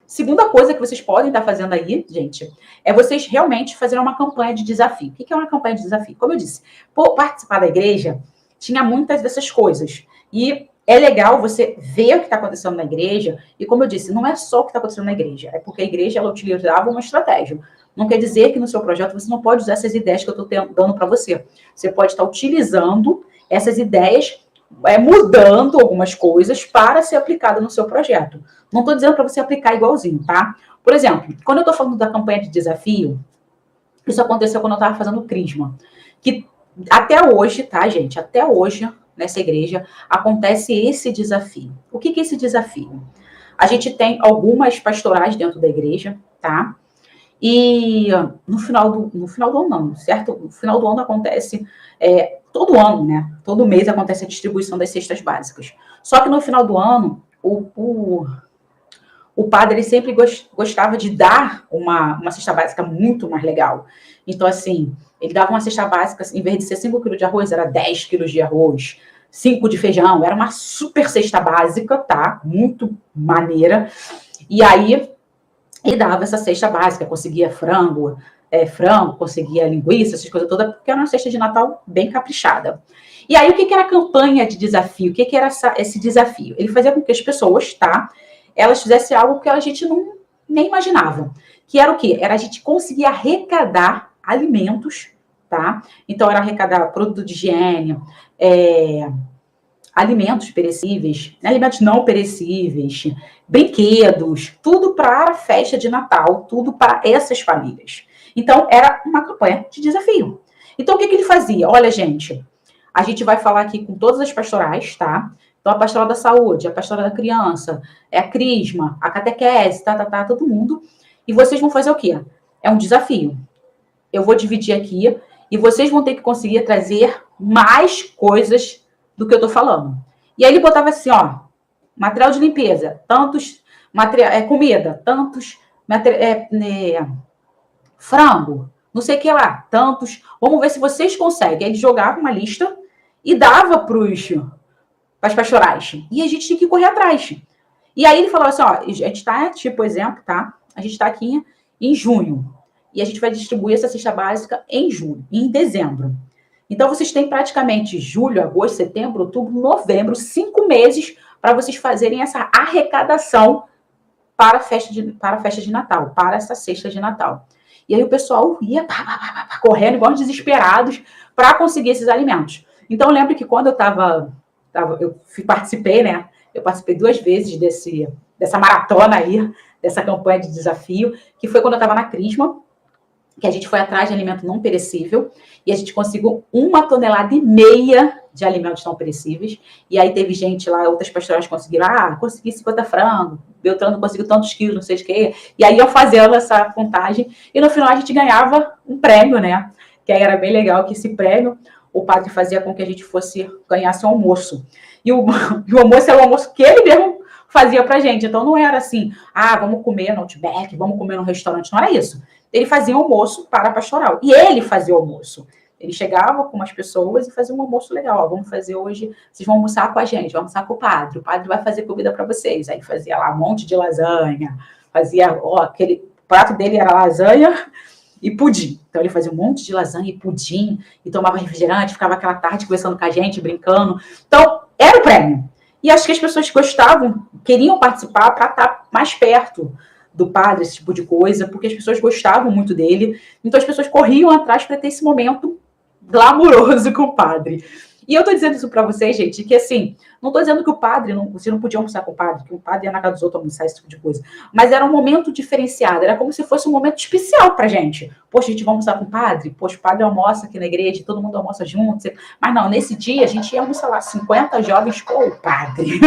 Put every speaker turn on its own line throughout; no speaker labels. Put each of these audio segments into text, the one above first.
Segunda coisa que vocês podem estar fazendo aí, gente, é vocês realmente fazerem uma campanha de desafio. O que é uma campanha de desafio? Como eu disse, participar da igreja tinha muitas dessas coisas. E é legal você ver o que está acontecendo na igreja. E como eu disse, não é só o que está acontecendo na igreja. É porque a igreja, ela utilizava uma estratégia. Não quer dizer que no seu projeto você não pode usar essas ideias que eu estou dando para você. Você pode estar utilizando essas ideias, mudando algumas coisas para ser aplicada no seu projeto. Não estou dizendo para você aplicar igualzinho, tá? Por exemplo, quando eu estou falando da campanha de desafio, isso aconteceu quando eu estava fazendo o Crisma. Que até hoje, tá, gente? Até hoje, nessa igreja, acontece esse desafio. O que é esse desafio? A gente tem algumas pastorais dentro da igreja, tá? E no final do ano, não, certo? No final do ano acontece, todo ano, né? Todo mês acontece a distribuição das cestas básicas. Só que no final do ano, o padre ele sempre gostava de dar uma cesta básica muito mais legal. Então, assim, ele dava uma cesta básica, em vez de ser 5 quilos de arroz, era 10 quilos de arroz, 5 de feijão, era uma super cesta básica, tá? Muito maneira. E aí, ele dava essa cesta básica, conseguia frango, conseguia linguiça, essas coisas todas, porque era uma cesta de Natal bem caprichada. E aí, o que era a campanha de desafio? O que era esse desafio? Ele fazia com que as pessoas, tá? Elas fizessem algo que a gente nem imaginava. Que era o quê? Era a gente conseguir arrecadar alimentos, tá? Então, era arrecadar produto de higiene, alimentos perecíveis, alimentos não perecíveis, brinquedos, tudo para a festa de Natal, tudo para essas famílias. Então, era uma campanha de desafio. Então, o que ele fazia? Olha, gente, a gente vai falar aqui com todas as pastorais, tá? Então, a pastoral da saúde, a pastoral da criança, a crisma, a catequese, todo mundo. E vocês vão fazer o quê? É um desafio. Eu vou dividir aqui e vocês vão ter que conseguir trazer mais coisas do que eu tô falando. E aí ele botava assim, ó, material de limpeza, tantos, comida, tantos, frango, não sei o que lá, tantos. Vamos ver se vocês conseguem. Aí ele jogava uma lista e dava para as pastorais. E a gente tinha que correr atrás. E aí ele falou assim, ó, a gente tá, tipo, exemplo, tá? A gente tá aqui em junho. E a gente vai distribuir essa cesta básica em dezembro. Então, vocês têm praticamente julho, agosto, setembro, outubro, novembro, 5 meses para vocês fazerem essa arrecadação para a festa de Natal, para essa cesta de Natal. E aí o pessoal ia correndo, igual desesperados, para conseguir esses alimentos. Então, eu lembro que quando eu participei, né? Eu participei 2 vezes dessa maratona aí, dessa campanha de desafio, que foi quando eu estava na Crisma, que a gente foi atrás de alimento não perecível, e a gente conseguiu 1,5 tonelada de alimentos não perecíveis, e aí teve gente lá, outras pastoras conseguiram, consegui 50 frangos, Beltrano conseguiu tantos quilos, não sei o que, e aí eu fazendo essa contagem, e no final a gente ganhava um prêmio, né, que aí era bem legal, que esse prêmio, o padre fazia com que a gente ganhasse um almoço, e o almoço era o almoço que ele mesmo fazia pra gente, então não era assim, vamos comer no Outback, vamos comer no restaurante, não era isso. Ele fazia almoço para a pastoral. E ele fazia o almoço. Ele chegava com umas pessoas e fazia um almoço legal. Vamos fazer hoje, vocês vão almoçar com a gente, vamos almoçar com o padre vai fazer comida para vocês. Aí fazia lá um monte de lasanha, aquele prato dele era lasanha e pudim. Então ele fazia um monte de lasanha e pudim, e tomava refrigerante, ficava aquela tarde conversando com a gente, brincando. Então, era o prêmio. E acho que as pessoas gostavam, queriam participar para estar mais perto do padre, esse tipo de coisa, porque as pessoas gostavam muito dele, então as pessoas corriam atrás para ter esse momento glamouroso com o padre. E eu tô dizendo isso para vocês, gente, que assim, não tô dizendo que o padre, você não podia almoçar com o padre, que o padre ia na casa dos outros almoçar, esse tipo de coisa, mas era um momento diferenciado, era como se fosse um momento especial pra gente. Poxa, a gente vai almoçar com o padre? Poxa, o padre almoça aqui na igreja, todo mundo almoça junto, mas não, nesse dia a gente ia almoçar lá 50 jovens com o padre.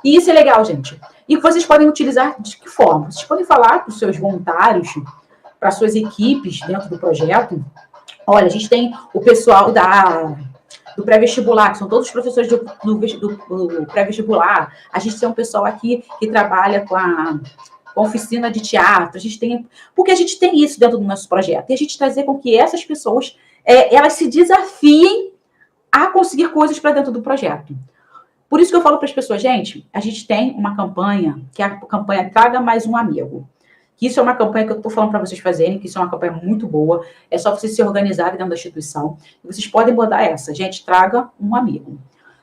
E isso é legal, gente. E vocês podem utilizar de que forma? Vocês podem falar para os seus voluntários, para suas equipes dentro do projeto. Olha, a gente tem o pessoal do pré-vestibular, que são todos os professores do pré-vestibular. A gente tem um pessoal aqui que trabalha com a oficina de teatro. Porque a gente tem isso dentro do nosso projeto. E a gente trazer com que essas pessoas elas se desafiem a conseguir coisas para dentro do projeto. Por isso que eu falo para as pessoas, gente, a gente tem uma campanha, que é a campanha Traga Mais um Amigo. Que isso é uma campanha que eu estou falando para vocês fazerem, que isso é uma campanha muito boa. É só vocês se organizarem dentro da instituição. E vocês podem botar essa, gente, traga um amigo.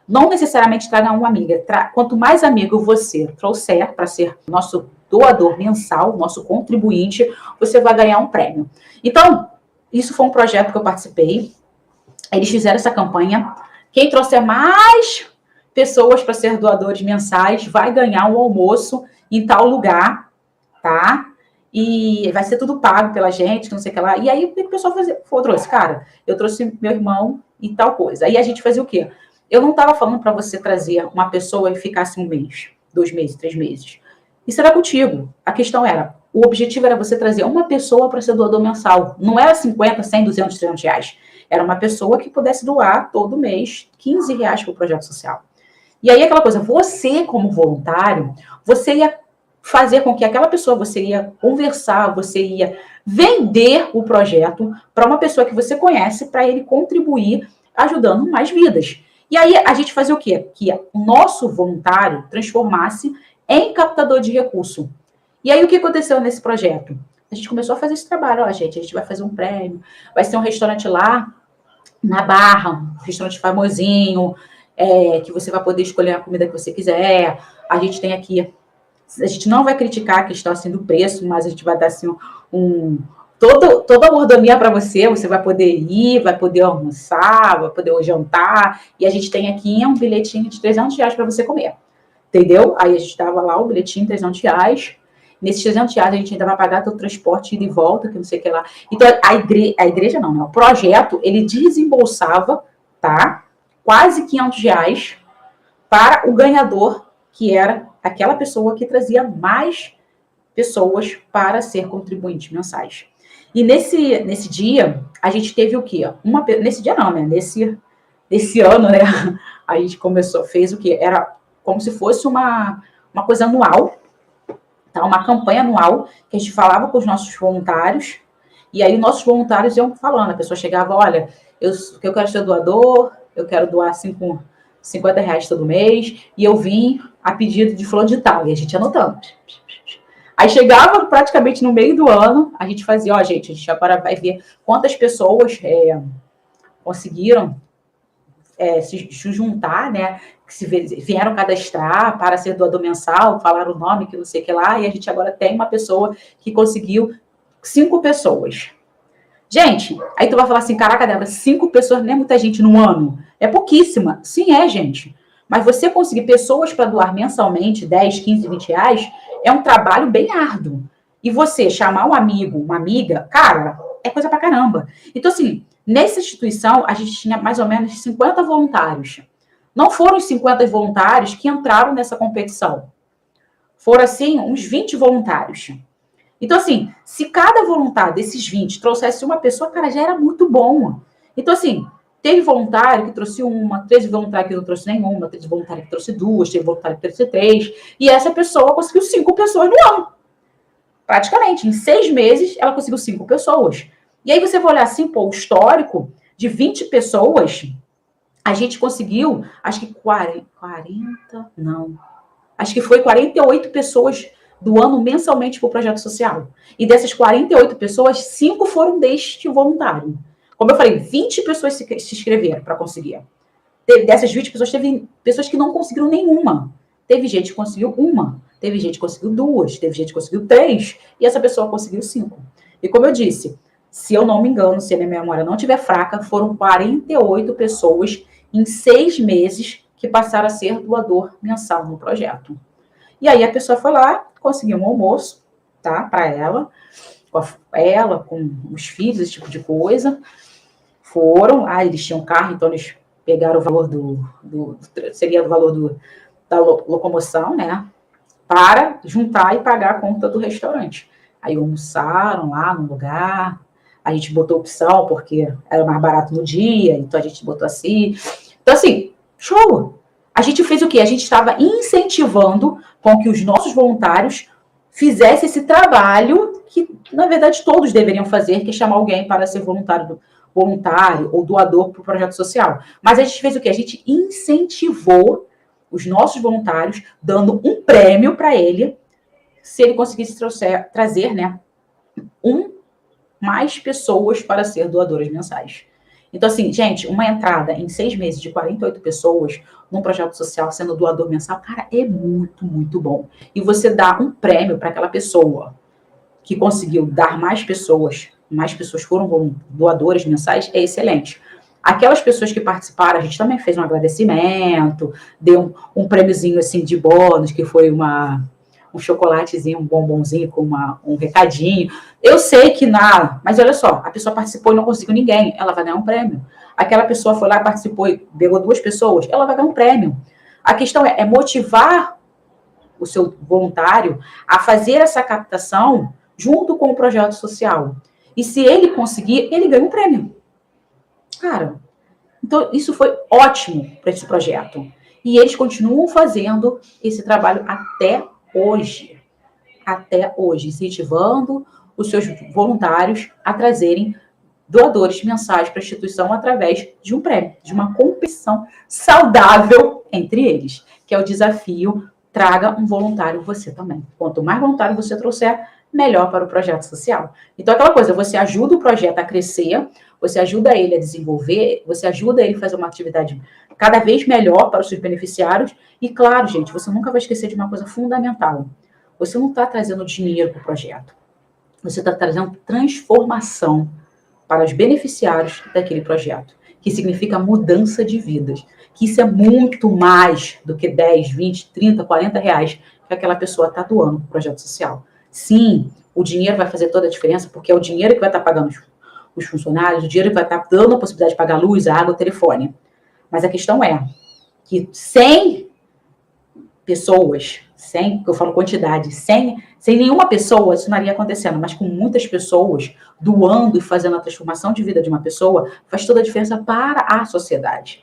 Não necessariamente traga uma amiga. Quanto mais amigo você trouxer para ser nosso doador mensal, nosso contribuinte, você vai ganhar um prêmio. Então, isso foi um projeto que eu participei. Eles fizeram essa campanha. Quem trouxer mais pessoas para ser doadores mensais vai ganhar um almoço em tal lugar, tá? E vai ser tudo pago pela gente, não sei o que lá. E aí o pessoal trouxe, cara, eu trouxe meu irmão e tal coisa. Aí a gente fazia o quê? Eu não estava falando para você trazer uma pessoa e ficasse 1 mês, 2 meses, 3 meses. Isso era contigo. A questão era, o objetivo era você trazer uma pessoa para ser doador mensal. Não era 50, 100, 200, 300 reais. Era uma pessoa que pudesse doar todo mês 15 reais para o projeto social. E aí aquela coisa, você como voluntário, você ia fazer com que aquela pessoa, você ia conversar, você ia vender o projeto para uma pessoa que você conhece, para ele contribuir ajudando mais vidas. E aí a gente fazia o quê? Que o nosso voluntário transformasse em captador de recurso. E aí o que aconteceu nesse projeto? A gente começou a fazer esse trabalho, ó, gente, a gente vai fazer um prêmio, vai ser um restaurante lá na Barra, um restaurante famosinho, que você vai poder escolher a comida que você quiser. A gente tem aqui, a gente não vai criticar a questão assim do preço, mas a gente vai dar assim toda a mordomia para você, você vai poder ir, vai poder almoçar, vai poder jantar, e a gente tem aqui um bilhetinho de 300 reais para você comer, entendeu? Aí a gente dava lá o bilhetinho, 300 reais, nesses 300 reais a gente ainda vai pagar todo o transporte ida e volta, que não sei o que lá. Então a igreja não, né? O projeto, ele desembolsava, tá? Quase 500 reais para o ganhador, que era aquela pessoa que trazia mais pessoas para ser contribuintes mensais. E nesse dia, a gente teve o quê? Nesse dia não, né? Nesse ano, né? A gente fez o quê? Era como se fosse uma coisa anual, tá? Uma campanha anual, que a gente falava com os nossos voluntários, e aí os nossos voluntários iam falando, a pessoa chegava, olha, eu quero ser doador, eu quero doar 50 reais todo mês, e eu vim a pedido de fulano de tal, e a gente anotando. Aí chegava praticamente no meio do ano, a gente fazia, ó, gente, a gente agora vai ver quantas pessoas conseguiram se juntar, né, que se vieram cadastrar para ser doador mensal, falaram o nome, que não sei o que lá, e a gente agora tem uma pessoa que conseguiu 5 pessoas. Gente, aí tu vai falar assim, caraca, Débora, 5 pessoas não é muita gente no ano. É pouquíssima. Sim, gente. Mas você conseguir pessoas para doar mensalmente, 10, 15, 20 reais, é um trabalho bem árduo. E você chamar um amigo, uma amiga, cara, é coisa pra caramba. Então, assim, nessa instituição, a gente tinha mais ou menos 50 voluntários. Não foram os 50 voluntários que entraram nessa competição. Foram, assim, uns 20 voluntários. Então, assim, se cada voluntário desses 20 trouxesse uma pessoa, cara, já era muito bom. Então, assim, teve voluntário que trouxe uma, teve voluntário que não trouxe nenhuma, teve voluntário que trouxe 2, teve voluntário que trouxe 3, e essa pessoa conseguiu 5 pessoas no ano. Praticamente, em 6 meses, ela conseguiu 5 pessoas. E aí você vai olhar assim, pô, o histórico de 20 pessoas, a gente conseguiu, acho que 40, não. Acho que foi 48 pessoas doando mensalmente para o projeto social. E dessas 48 pessoas, 5 foram deste voluntário. Como eu falei, 20 pessoas se inscreveram para conseguir. Dessas 20 pessoas, teve pessoas que não conseguiram nenhuma. Teve gente que conseguiu uma, teve gente que conseguiu 2, teve gente que conseguiu 3, e essa pessoa conseguiu 5. E como eu disse, se eu não me engano, se a minha memória não estiver fraca, foram 48 pessoas em 6 meses que passaram a ser doador mensal no projeto. E aí a pessoa foi lá, conseguiu um almoço, tá, para ela, com os filhos, esse tipo de coisa. Foram, eles tinham carro, então eles pegaram o valor seria o valor da locomoção, né, para juntar e pagar a conta do restaurante. Aí almoçaram lá no lugar, a gente botou opção, porque era mais barato no dia, então a gente botou assim. Então, assim, show! A gente fez o quê? A gente estava incentivando com que os nossos voluntários fizessem esse trabalho que, na verdade, todos deveriam fazer, que é chamar alguém para ser voluntário ou doador para o projeto social. Mas a gente fez o quê? A gente incentivou os nossos voluntários, dando um prêmio para ele, se ele conseguisse trazer, né, mais pessoas para ser doadoras mensais. Então, assim, gente, uma entrada em 6 meses de 48 pessoas num projeto social sendo doador mensal, cara, é muito, muito bom. E você dá um prêmio para aquela pessoa que conseguiu dar mais pessoas foram doadores mensais, é excelente. Aquelas pessoas que participaram, a gente também fez um agradecimento, deu um prêmiozinho assim de bônus, que foi um chocolatezinho, um bombonzinho com um recadinho. Eu sei que mas olha só, a pessoa participou e não conseguiu ninguém, ela vai ganhar um prêmio. Aquela pessoa foi lá, participou e pegou 2 pessoas, ela vai ganhar um prêmio. A questão é motivar o seu voluntário a fazer essa captação junto com o projeto social. E se ele conseguir, ele ganha um prêmio. Cara, então isso foi ótimo para esse projeto. E eles continuam fazendo esse trabalho até hoje, incentivando os seus voluntários a trazerem doadores mensais para a instituição através de um prêmio, de uma competição saudável entre eles, que é o desafio Traga um voluntário você também. Quanto mais voluntário você trouxer, melhor para o projeto social. Então, aquela coisa, você ajuda o projeto a crescer, você ajuda ele a desenvolver, você ajuda ele a fazer uma atividade cada vez melhor para os seus beneficiários. E, claro, gente, você nunca vai esquecer de uma coisa fundamental. Você não está trazendo dinheiro para o projeto. Você está trazendo transformação para os beneficiários daquele projeto, que significa mudança de vidas. Que isso é muito mais do que 10, 20, 30, 40 reais que aquela pessoa está doando para o projeto social. Sim, o dinheiro vai fazer toda a diferença, porque é o dinheiro que vai estar pagando os funcionários, o dinheiro que vai estar dando a possibilidade de pagar a luz, a água, o telefone. Mas a questão é que 100 pessoas, 100, que eu falo quantidade, 100, sem nenhuma pessoa, isso não iria acontecendo, mas com muitas pessoas doando e fazendo a transformação de vida de uma pessoa, faz toda a diferença para a sociedade.